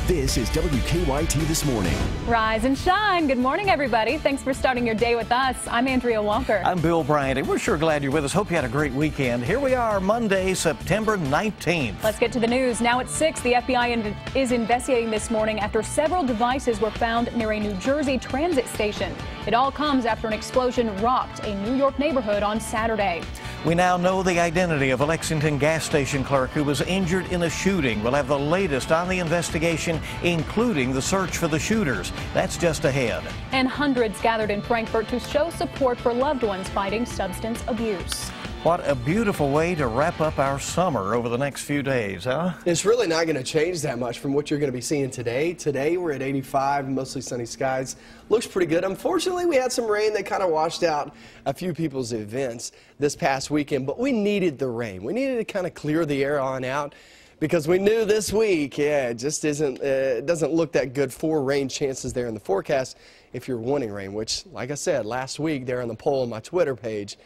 This is WKYT This Morning. Rise and shine. Good morning, everybody. Thanks for starting your day with us. I'm Andrea Walker. I'm Bill Bryant, and we're sure glad you're with us. Hope you had a great weekend. Here we are, Monday, September 19th. Let's get to the news. Now at 6, the FBI is investigating this morning after several devices were found near a New Jersey transit station. It all comes after an explosion rocked a New York neighborhood on Saturday. We now know the identity of a Lexington gas station clerk who was injured in a shooting. We'll have the latest on the investigation, including the search for the shooters. That's just ahead. And hundreds gathered in Frankfort to show support for loved ones fighting substance abuse. What a beautiful way to wrap up our summer over the next few days, huh? It's really not going to change that much from what you're going to be seeing today. Today we're at 85, mostly sunny skies. Looks pretty good. Unfortunately, we had some rain that kind of washed out a few people's events this past weekend, but we needed the rain. We needed to kind of clear the air on out because we knew this week, it just it doesn't look that good for rain chances there in the forecast if you're wanting rain, which, like I said, last week there on the poll on my Twitter page,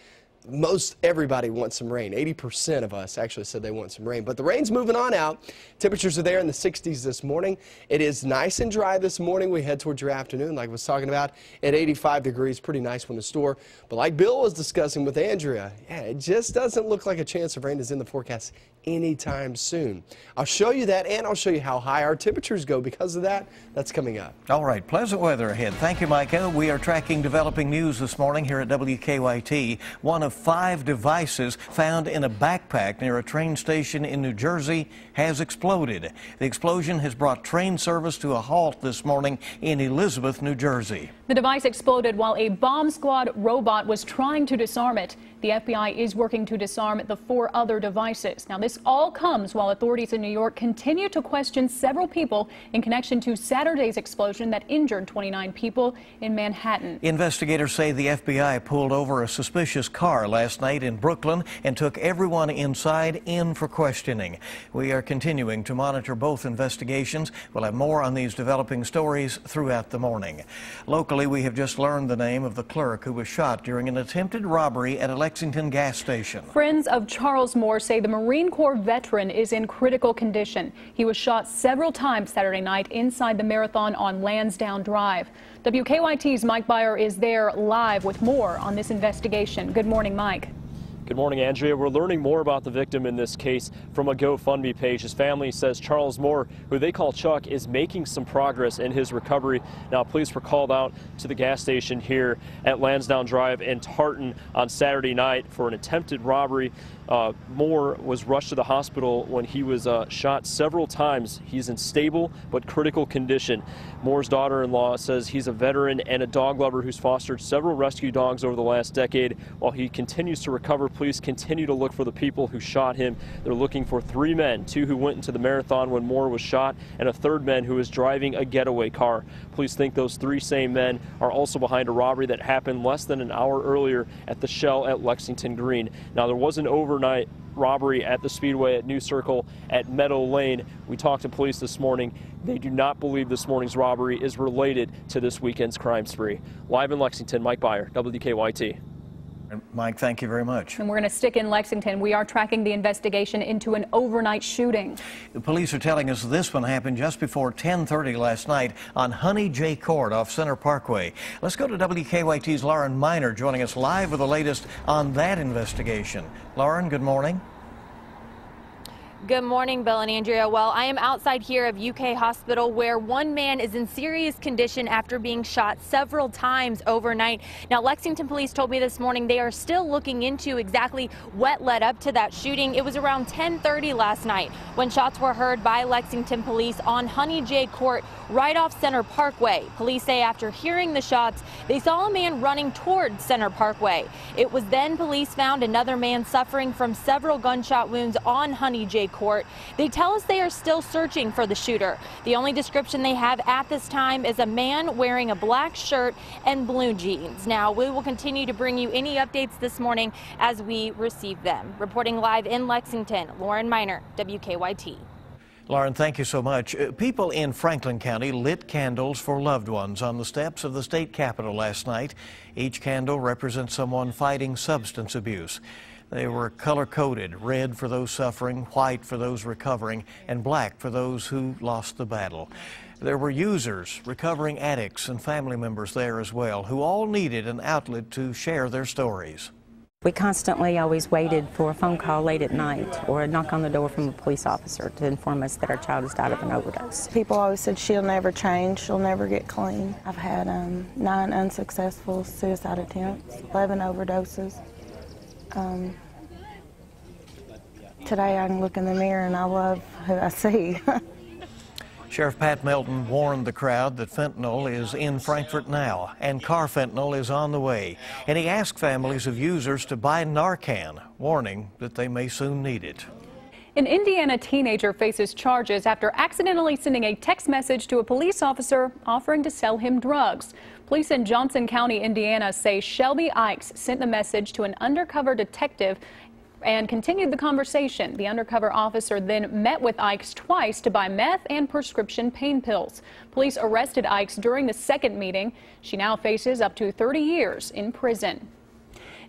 most everybody wants some rain. 80% of us actually said they want some rain. But the rain's moving on out. Temperatures are there in the 60s this morning. It is nice and dry this morning. We head towards your afternoon, like I was talking about, at 85 degrees. Pretty nice from the store. But like Bill was discussing with Andrea, it just doesn't look like a chance of rain is in the forecast anytime soon. I'll show you that, and I'll show you how high our temperatures go because of that. That's coming up. All right, pleasant weather ahead. Thank you, Micah. We are tracking developing news this morning here at WKYT. One of 5 devices found in a backpack near a train station in New Jersey has exploded. The explosion has brought train service to a halt this morning in Elizabeth, New Jersey. The device exploded while a bomb squad robot was trying to disarm it. The FBI is working to disarm the 4 other devices. Now, this all comes while authorities in New York continue to question several people in connection to Saturday's explosion that injured 29 people in Manhattan. Investigators say the FBI pulled over a suspicious car last night in Brooklyn and took everyone inside in for questioning. We are continuing to monitor both investigations. We'll have more on these developing stories throughout the morning. Locally, we have just learned the name of the clerk who was shot during an attempted robbery at a Lexington gas station. Friends of Charles Moore say the Marine Corps veteran is in critical condition. He was shot several times Saturday night inside the Marathon on Lansdowne Drive. WKYT's Mike Byer is there live with more on this investigation. Good morning, Mike. Good morning, Andrea. We're learning more about the victim in this case from a GoFundMe page. His family says Charles Moore, who they call Chuck, is making some progress in his recovery. Now, police were called out to the gas station here at Lansdowne Drive in Tartan on Saturday night for an attempted robbery. Moore was rushed to the hospital when he was shot several times. He's in stable but critical condition. Moore's daughter-in-law says he's a veteran and a dog lover who's fostered several rescue dogs over the last decade. While he continues to recover, police continue to look for the people who shot him. They're looking for 3 men, 2 who went into the Marathon when Moore was shot, and a 3rd man who was driving a getaway car. Police think those 3 same men are also behind a robbery that happened less than an hour earlier at the Shell at Lexington Green. Now, there was an overnight robbery at the Speedway at New Circle at Meadow Lane. We talked to police this morning. They do not believe this morning's robbery is related to this weekend's crime spree. Live in Lexington, Mike Byer, WKYT. Mike, thank you very much. And we're going to stick in Lexington. We are tracking the investigation into an overnight shooting. The police are telling us this one happened just before 10:30 last night on Honey J Court off Center Parkway. Let's go to WKYT's Lauren Miner joining us live with the latest on that investigation. Lauren, good morning. Good morning, Bill and Andrea. Well, I am outside here of UK Hospital where one man is in serious condition after being shot several times overnight. Now, Lexington police told me this morning they are still looking into exactly what led up to that shooting. It was around 10:30 last night when shots were heard by Lexington police on Honey J Court right off Center Parkway. Police say after hearing the shots, they saw a man running toward Center Parkway. It was then police found another man suffering from several gunshot wounds on Honey J Court. They tell us they are still searching for the shooter. The only description they have at this time is a man wearing a black shirt and blue jeans. Now, we will continue to bring you any updates this morning as we receive them. Reporting live in Lexington, Lauren Miner, WKYT. Lauren, thank you so much. People in Franklin County lit candles for loved ones on the steps of the state capitol last night. Each candle represents someone fighting substance abuse. They were color-coded, red for those suffering, white for those recovering, and black for those who lost the battle. There were users, recovering addicts, and family members there as well, who all needed an outlet to share their stories. We constantly always waited for a phone call late at night or a knock on the door from a police officer to inform us that our child has died of an overdose. People always said she'll never change, she'll never get clean. I've had 9 unsuccessful suicide attempts, 11 overdoses. Today I can look in the mirror and I love who I see. Sheriff Pat Melton warned the crowd that fentanyl is in Frankfort now and carfentanil is on the way. And he asked families of users to buy Narcan, warning that they may soon need it. An Indiana teenager faces charges after accidentally sending a text message to a police officer offering to sell him drugs. Police in Johnson County, Indiana say Shelby Ikes sent the message to an undercover detective and continued the conversation. The undercover officer then met with Ikes twice to buy meth and prescription pain pills. Police arrested Ikes during the second meeting. She now faces up to 30 years in prison.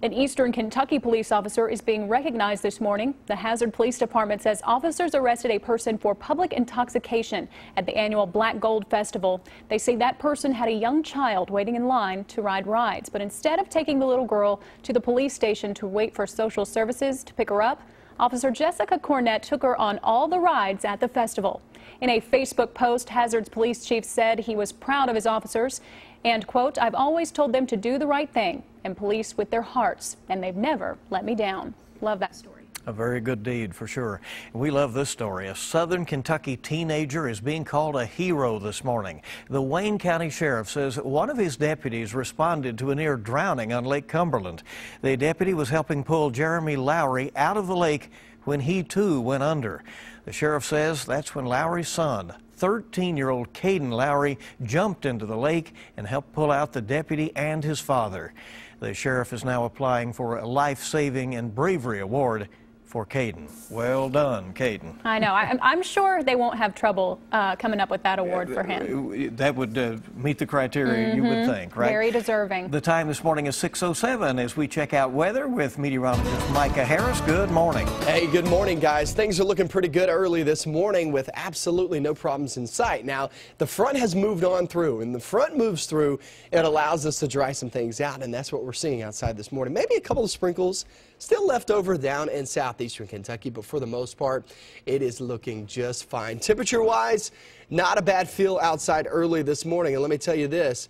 An Eastern Kentucky police officer is being recognized this morning. The Hazard Police Department says officers arrested a person for public intoxication at the annual Black Gold Festival. They say that person had a young child waiting in line to ride rides, but instead of taking the little girl to the police station to wait for social services to pick her up, Officer Jessica Cornett took her on all the rides at the festival. In a Facebook post, Hazard's police chief said he was proud of his officers and, quote, "I've always told them to do the right thing and police with their hearts, and they've never let me down." Love that story. A very good deed for sure. We love this story. A Southern Kentucky teenager is being called a hero this morning. The Wayne County Sheriff says one of his deputies responded to a near drowning on Lake Cumberland. The deputy was helping pull Jeremy Lowry out of the lake when he too went under. The sheriff says that's when Lowry's son, 13-year-old Caden Lowry, jumped into the lake and helped pull out the deputy and his father. The sheriff is now applying for a life-saving and bravery award for Caden. Well done, Caden. I know. I'm sure they won't have trouble coming up with that award for him. That would meet the criteria, you would think, right? Very deserving. The time this morning is 6:07 as we check out weather with meteorologist Micah Harris. Good morning. Hey, good morning, guys. Things are looking pretty good early this morning with absolutely no problems in sight. Now, the front has moved on through, and the front moves through, it allows us to dry some things out, and that's what we're seeing outside this morning. Maybe a couple of sprinkles still left over down in southeastern Kentucky, but for the most part, it is looking just fine. Temperature-wise, not a bad feel outside early this morning. And let me tell you this,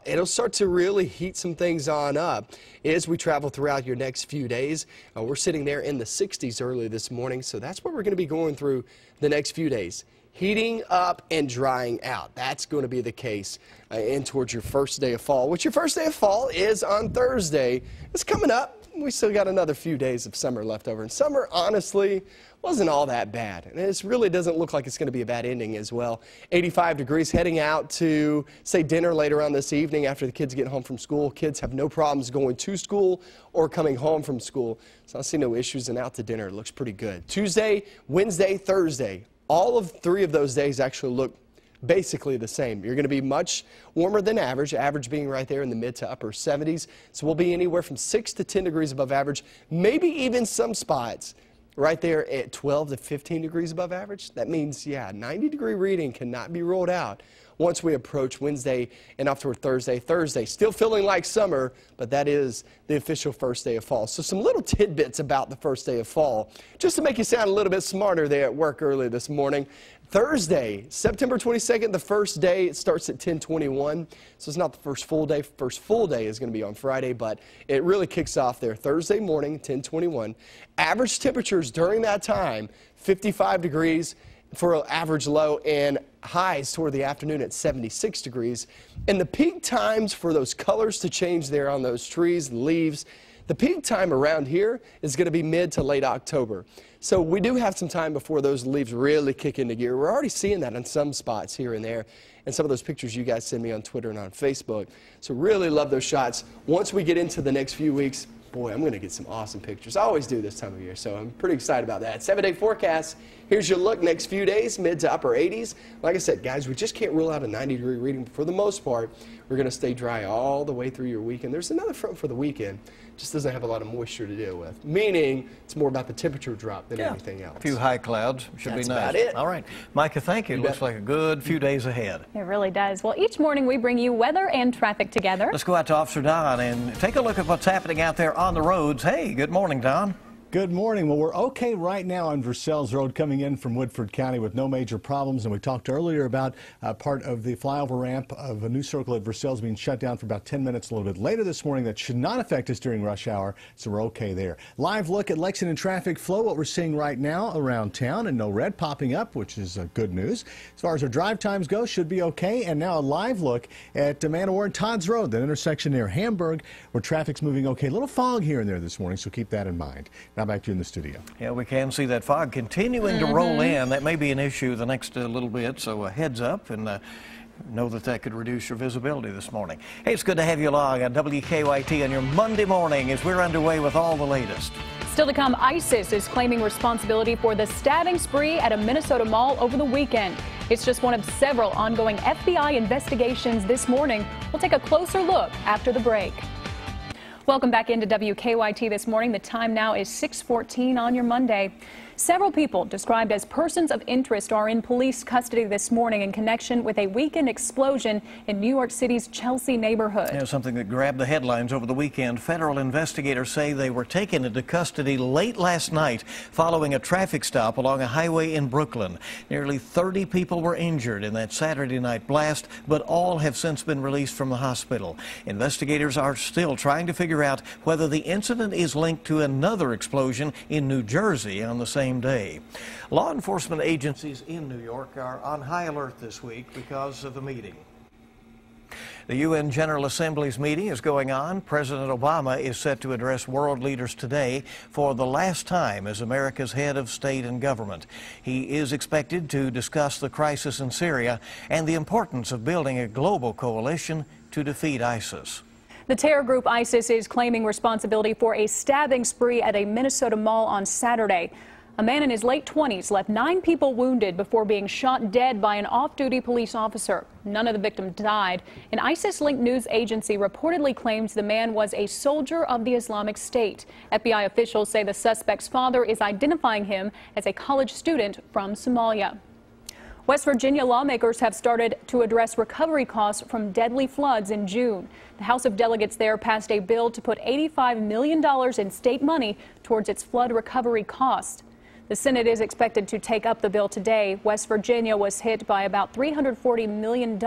it'll start to really heat some things on up as we travel throughout your next few days. We're sitting there in the 60s early this morning, so that's what we're going to be going through the next few days. Heating up and drying out. That's going to be the case in towards your first day of fall, which your first day of fall is on Thursday. It's coming up. We still got another few days of summer left over. And summer, honestly, wasn't all that bad. And it really doesn't look like it's going to be a bad ending as well. 85 degrees heading out to, say, dinner later on this evening after the kids get home from school. Kids have no problems going to school or coming home from school. So I see no issues, and out to dinner. It looks pretty good. Tuesday, Wednesday, Thursday. All of 3 of those days actually look basically the same. You're going to be much warmer than average, average being right there in the mid to upper 70s. So we'll be anywhere from 6 to 10 degrees above average, maybe even some spots right there at 12 to 15 degrees above average. That means, yeah, 90-degree reading cannot be ruled out once we approach Wednesday and up toward Thursday. Thursday, still feeling like summer, but that is the official first day of fall. So some little tidbits about the first day of fall, just to make you sound a little bit smarter there at work early this morning. Thursday, September 22nd, the first day, it starts at 10:21. So it's not the first full day. First full day is going to be on Friday, but it really kicks off there Thursday morning, 10:21. Average temperatures during that time, 55 degrees for an average low, and highs toward the afternoon at 76 degrees. And the peak times for those colors to change there on those trees, leaves, the peak time around here is going to be mid to late October. So we do have some time before those leaves really kick into gear. We're already seeing that in some spots here and there, and some of those pictures you guys send me on Twitter and on Facebook. So really love those shots. Once we get into the next few weeks, boy, I'm going to get some awesome pictures. I always do this time of year, so I'm pretty excited about that. 7-day forecast Here's your look next few days, mid to upper 80s. Like I said, guys, we just can't rule out a 90-degree reading. For the most part, we're going to stay dry all the way through your weekend. There's another front for the weekend. Just doesn't have a lot of moisture to deal with, meaning it's more about the temperature drop than anything else. A few high clouds should That's be nice. about it. All right. Micah, thank you. It looks like a good few days ahead. It really does. Well, each morning we bring you weather and traffic together. Let's go out to Officer Don and take a look at what's happening out there on the roads. Hey, good morning, Don. Good morning. Well, we're okay right now on Versailles Road coming in from Woodford County with no major problems. And we talked earlier about part of the flyover ramp of a new circle at Versailles being shut down for about 10 minutes a little bit later this morning. That should not affect us during rush hour, so we're okay there. Live look at Lexington traffic flow, what we're seeing right now around town, and no red popping up, which is good news. As far as our drive times go, should be okay. And now a live look at Man-O-War and Todd's Road, that intersection near Hamburg, where traffic's moving okay. A little fog here and there this morning, so keep that in mind. Now back to you in the studio. Yeah, we can see that fog continuing to roll in. That may be an issue the next little bit, so heads up and know that could reduce your visibility this morning. Hey, it's good to have you along on WKYT on your Monday morning as we're underway with all the latest. Still to come, ISIS is claiming responsibility for the stabbing spree at a Minnesota mall over the weekend. It's just one of several ongoing FBI investigations this morning. We'll take a closer look after the break. Welcome back into WKYT this morning. The time now is 6:14 on your Monday. Several people described as persons of interest are in police custody this morning in connection with a weekend explosion in New York City's Chelsea neighborhood. Yeah, something that grabbed the headlines over the weekend. Federal investigators say they were taken into custody late last night following a traffic stop along a highway in Brooklyn. Nearly 30 people were injured in that Saturday night blast, but all have since been released from the hospital. Investigators are still trying to figure out whether the incident is linked to another explosion in New Jersey on the same day. Law enforcement agencies in New York are on high alert this week because of the meeting. The UN General Assembly's meeting is going on. President Obama is set to address world leaders today for the last time as America's head of state and government. He is expected to discuss the crisis in Syria and the importance of building a global coalition to defeat ISIS. The terror group ISIS is claiming responsibility for a stabbing spree at a Minnesota mall on Saturday. A man in his late 20s left 9 people wounded before being shot dead by an off-duty police officer. None of the victims died. An ISIS-linked news agency reportedly claims the man was a soldier of the Islamic State. FBI officials say the suspect's father is identifying him as a college student from Somalia. West Virginia lawmakers have started to address recovery costs from deadly floods in June. The House of Delegates there passed a bill to put $85 million in state money towards its flood recovery costs. The Senate is expected to take up the bill today. West Virginia was hit by about $340 million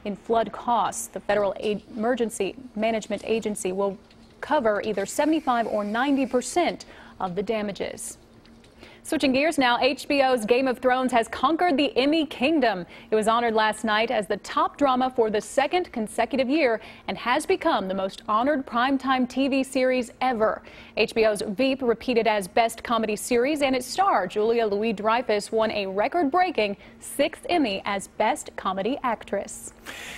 in flood costs. The Federal Emergency Management Agency will cover either 75 or 90% of the damages. Switching gears now, HBO's Game of Thrones has conquered the Emmy Kingdom. It was honored last night as the top drama for the second consecutive year and has become the most honored primetime TV series ever. HBO's Veep repeated as Best Comedy Series, and its star, Julia Louis-Dreyfus, won a record-breaking 6th Emmy as Best Comedy Actress.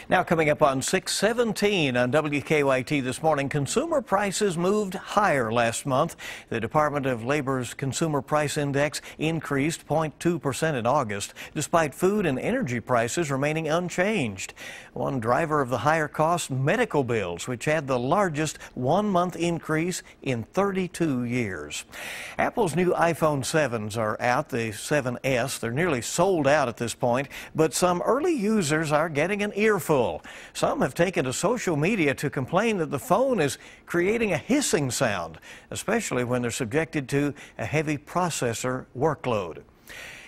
Now coming up on 6:17 on WKYT this morning, consumer prices moved higher last month. The Department of Labor's Consumer Price Index increased 0.2% in August, despite food and energy prices remaining unchanged. One driver of the higher cost, medical bills, which had the largest one-month increase in 32 years. Apple's new iPhone 7s are out, the 7S. They're nearly sold out at this point, but some early users are getting an earful. Some have taken to social media to complain that the phone is creating a hissing sound, especially when they're subjected to a heavy processor workload.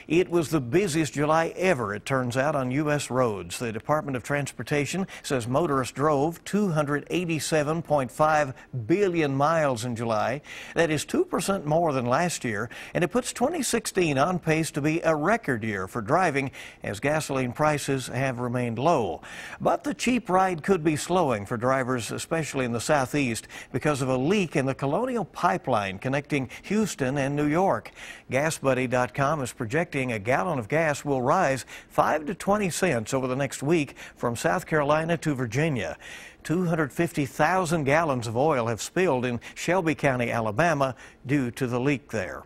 It was the busiest July ever, it turns out, on U.S. roads. The Department of Transportation says motorists drove 287.5 billion miles in July. That is 2% more than last year, and it puts 2016 on pace to be a record year for driving as gasoline prices have remained low. But the cheap ride could be slowing for drivers, especially in the southeast, because of a leak in the Colonial Pipeline connecting Houston and New York. GasBuddy.com is projecting a gallon of gas will rise 5 to 20 cents over the next week from South Carolina to Virginia. 250,000 gallons of oil have spilled in Shelby County, Alabama, due to the leak there.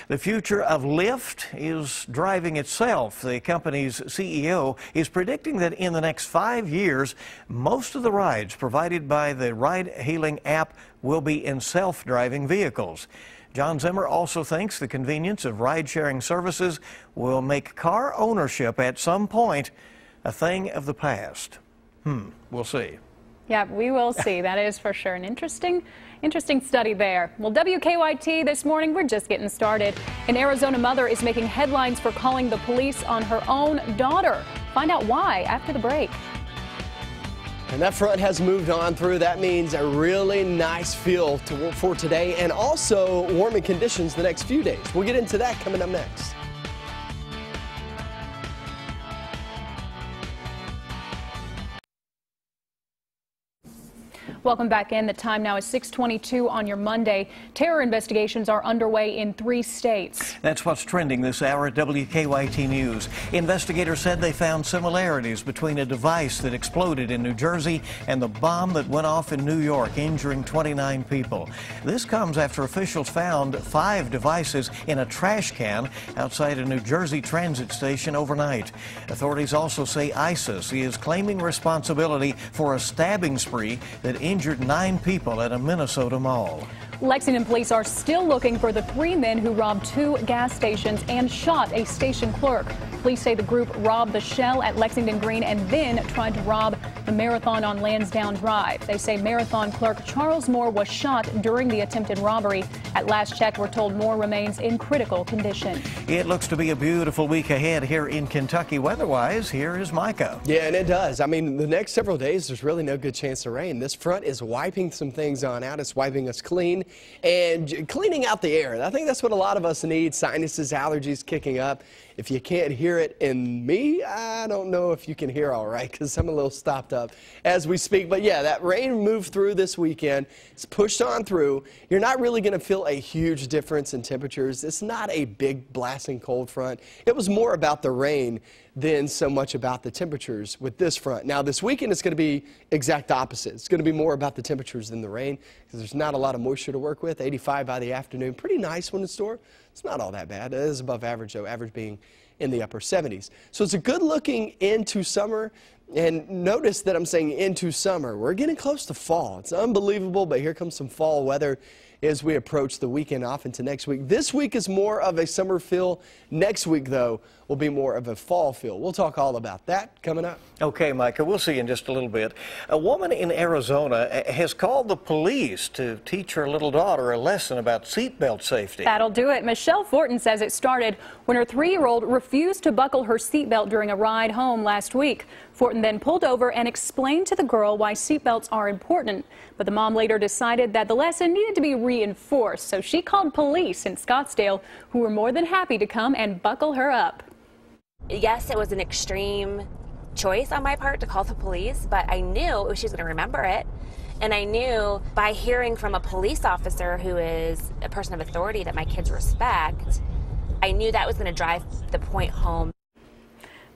The future of Lyft is driving itself. The company's CEO is predicting that in the next 5 years, most of the rides provided by the ride-hailing app will be in self-driving vehicles. John Zimmer also thinks the convenience of ride-sharing services will make car ownership at some point a thing of the past. We'll see. Yeah, we will see. That is for sure. An interesting study there. Well, WKYT this morning, we're just getting started. An Arizona mother is making headlines for calling the police on her own daughter. Find out why after the break. And that front has moved on through. That means a really nice feel for today and also warming conditions the next few days. We'll get into that coming up next. Welcome back in. The time now is 6:22 on your Monday. Terror investigations are underway in 3 states. That's what's trending this hour at WKYT News. Investigators said they found similarities between a device that exploded in New Jersey and the bomb that went off in New York, injuring 29 people. This comes after officials found 5 devices in a trash can outside a New Jersey transit station overnight. Authorities also say ISIS is claiming responsibility for a stabbing spree that injured 9 people at a Minnesota mall. Lexington police are still looking for the 3 men who robbed 2 gas stations and shot a station clerk. Police say the group robbed the Shell at Lexington Green and then tried to rob the Marathon on Lansdowne Drive. They say Marathon clerk Charles Moore was shot during the attempted robbery. At last check, we're told Moore remains in critical condition. It looks to be a beautiful week ahead here in Kentucky. Weather-wise, here is Micah. Yeah, and it does. I mean, the next several days, there's really no good chance of rain. This front is wiping some things on out. It's wiping us clean and cleaning out the air. I think that's what a lot of us need. Sinuses, allergies kicking up. If you can't hear it in me, I don't know if you can hear all right because I'm a little stopped up as we speak. But yeah, that rain moved through this weekend. It's pushed on through. You're not really going to feel a huge difference in temperatures. It's not a big blasting cold front. It was more about the rain than so much about the temperatures with this front. Now, this weekend it's going to be exact opposite. It's going to be more about the temperatures than the rain because there's not a lot of moisture to work with. 85 by the afternoon. Pretty nice one in store. It's not all that bad. It is above average, though, average being in the upper 70s. So it's a good looking into summer. And notice that I'm saying into summer. We're getting close to fall. It's unbelievable, but here comes some fall weather as we approach the weekend off into next week. This week is more of a summer feel. Next week, though, will be more of a fall feel. We'll talk all about that coming up. Okay, Micah, we'll see you in just a little bit. A woman in Arizona has called the police to teach her little daughter a lesson about seatbelt safety. That'll do it. Michelle Fortin says it started when her 3-year-old refused to buckle her seatbelt during a ride home last week. Fortin then pulled over and explained to the girl why seatbelts are important. But the mom later decided that the lesson needed to be reinforced, so she called police in Scottsdale, who were more than happy to come and buckle her up. Yes, it was an extreme choice on my part to call the police, but I knew she was going to remember it. And I knew by hearing from a police officer who is a person of authority that my kids respect, I knew that was going to drive the point home.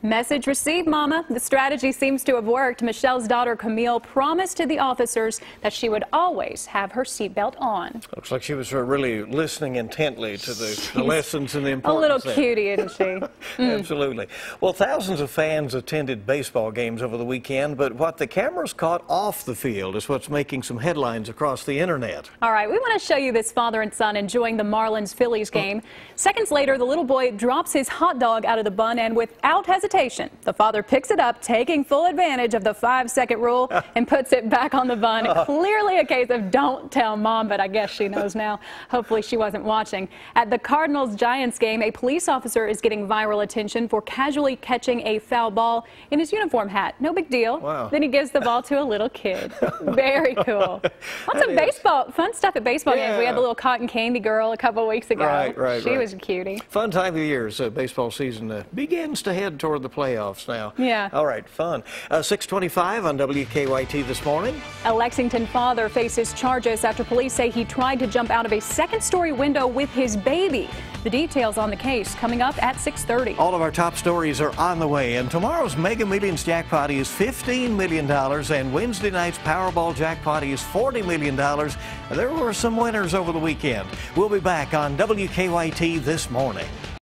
Message received, Mama. The strategy seems to have worked. Michelle's daughter, Camille, promised to the officers that she would always have her seatbelt on. Looks like she was really listening intently to the lessons and the importance. A little cutie, isn't she? Absolutely. Well, thousands of fans attended baseball games over the weekend, but what the cameras caught off the field is what's making some headlines across the internet. All right, we want to show you this father and son enjoying the Marlins-Phillies game. Seconds later, the little boy drops his hot dog out of the bun, and without hesitation, the father picks it up, taking full advantage of the 5-second rule, and puts it back on the bun. Clearly a case of don't tell mom, but I guess she knows now. Hopefully she wasn't watching. At the Cardinals-Giants game, a police officer is getting viral attention for casually catching a foul ball in his uniform hat. No big deal. Wow. Then he gives the ball to a little kid. Very cool. Lots of baseball, fun stuff at baseball games. We had the little cotton candy girl a couple weeks ago. Right. She was a cutie. Fun time of year as baseball season begins to head toward toward the playoffs now. Yeah. All right, fun. 6:25 on WKYT this morning. A Lexington father faces charges after police say he tried to jump out of a second-story window with his baby. The details on the case coming up at 6:30. All of our top stories are on the way, and tomorrow's Mega Millions jackpot is $15 million, and Wednesday night's Powerball jackpot is $40 million. There were some winners over the weekend. We'll be back on WKYT this morning.